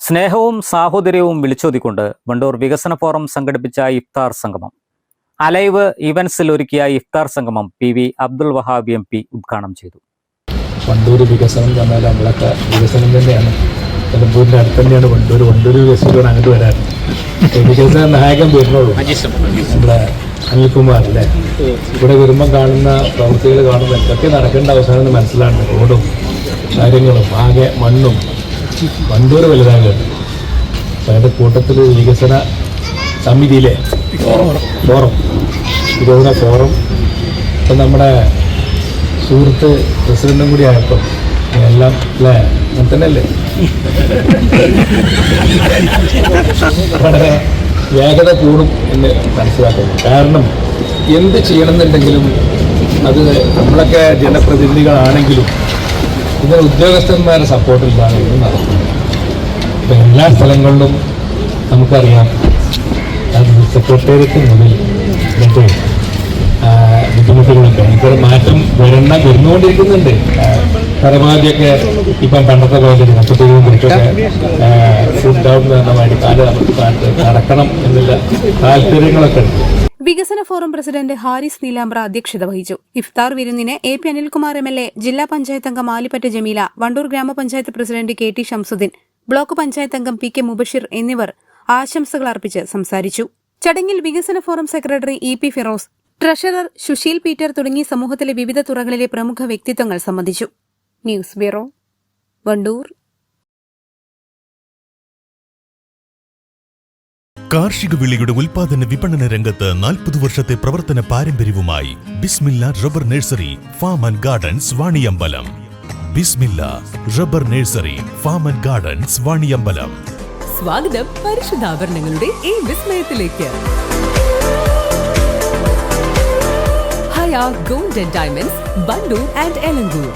സ്നേഹവും സാഹോദര്യവും വിളിച്ചോതിക്കൊണ്ട് വണ്ടൂർ വികസന ഫോറം സംഘടിപ്പിച്ച ഇഫ്താർ സംഗമം. അലൈവ് ഇവന്റ്സിൽ ഒരുക്കിയ ഇഫ്താർ സംഗമം PV അബ്ദുൽ വഹാബ് MP ഉദ്ഘാടനം ചെയ്തു. വണ്ടൂർ വികസനം പറഞ്ഞാൽ നമ്മളൊക്കെ വികസനം തന്നെയാണ്. നിലമ്പൂരിൻ്റെ അടുത്ത് തന്നെയാണ് വണ്ടൂർ വികസിക്കണം അങ്ങോട്ട് വരാൻ. വികസന നായകൻ വരുന്നുള്ളൂ നമ്മുടെ അനിൽകുമാർ അല്ലേ. ഇവിടെ വരുമ്പം കാണുന്ന പ്രവൃത്തികൾ കാണുമ്പോൾ എന്തൊക്കെ നടക്കേണ്ട അവസാനം മനസ്സിലാണ്. റോഡും കാര്യങ്ങളും ആകെ മണ്ണും വണ്ടൂർ വലുതാകുകയാണ്. അപ്പം അതിൻ്റെ കൂട്ടത്തിൽ വികസന സമിതിയിലെ ഫോറം വികസന ഫോറം ഇപ്പം നമ്മുടെ സുഹൃത്ത് പ്രസിഡന്റും കൂടി ആയപ്പോൾ എല്ലാം അല്ലേ അങ്ങനെ തന്നെയല്ലേ വളരെ വേഗത കൂടും എന്ന് മനസ്സിലാക്കുന്നു. കാരണം എന്ത് ചെയ്യണമെന്നുണ്ടെങ്കിലും അത് നമ്മളൊക്കെ ജനപ്രതിനിധികളാണെങ്കിലും ഇതിന് ഉദ്യോഗസ്ഥന്മാരുടെ സപ്പോർട്ടിലാണ് ഇത് നടക്കുന്നത്. ഇപ്പം എല്ലാ സ്ഥലങ്ങളിലും നമുക്കറിയാം സെക്രട്ടേറിയറ്റ് മുതൽ ഇങ്ങനത്തെ ബുദ്ധിമുട്ടുകളൊക്കെ ഇപ്പോൾ മാറ്റം വരുന്നുകൊണ്ടിരിക്കുന്നുണ്ട്. പരമാവധിയൊക്കെ ഇപ്പം പണ്ടത്തെ പോലെ നഷ്ടപ്പെടുകയും കുറിച്ചൊക്കെ ഫുഡ് ഡൗൺ എന്ന മാതിരി കാലം നമുക്ക് നടക്കണം എന്നുള്ള താല്പര്യങ്ങളൊക്കെ ഉണ്ട്. വികസന ഫോറം പ്രസിഡന്റ് ഹാരിസ് നീലാമ്പ്ര അധ്യക്ഷത വഹിച്ചു. ഇഫ്താർ വിരുന്നിന് AP അനിൽകുമാർ MLA, ജില്ലാ പഞ്ചായത്ത് അംഗം ആലിപ്പറ്റ ജമീല, വണ്ടൂർ ഗ്രാമപഞ്ചായത്ത് president KT Shamsuddin, block panchayat അംഗം PK മുബഷിർ എന്നിവർ ആശംസകൾ അർപ്പിച്ച് സംസാരിച്ചു. ചടങ്ങിൽ വികസന forum secretary EP Firoz, treasurer Susheel Peter തുടങ്ങി സമൂഹത്തിലെ വിവിധ തുറകളിലെ പ്രമുഖ വ്യക്തിത്വങ്ങൾ സംബന്ധിച്ചു. News bureau, Vandoor. കാർഷിക വിളയുടെ ഉൽപാദന വിപണന രംഗത്ത് 40 വർഷത്തെ പ്രവർത്തന പാരമ്പര്യവുമായി Bismillah rubber nursery farm and gardens Vaniyambalam. Bismillah rubber nursery farm and gardens Vaniyambalam. സ്വാഗതം പരിശുദ്ധാഭരണങ്ങളുടെ ഈ വിസ്മയത്തിലേക്ക്. Haya gold and diamonds, Vandoor and Elankur.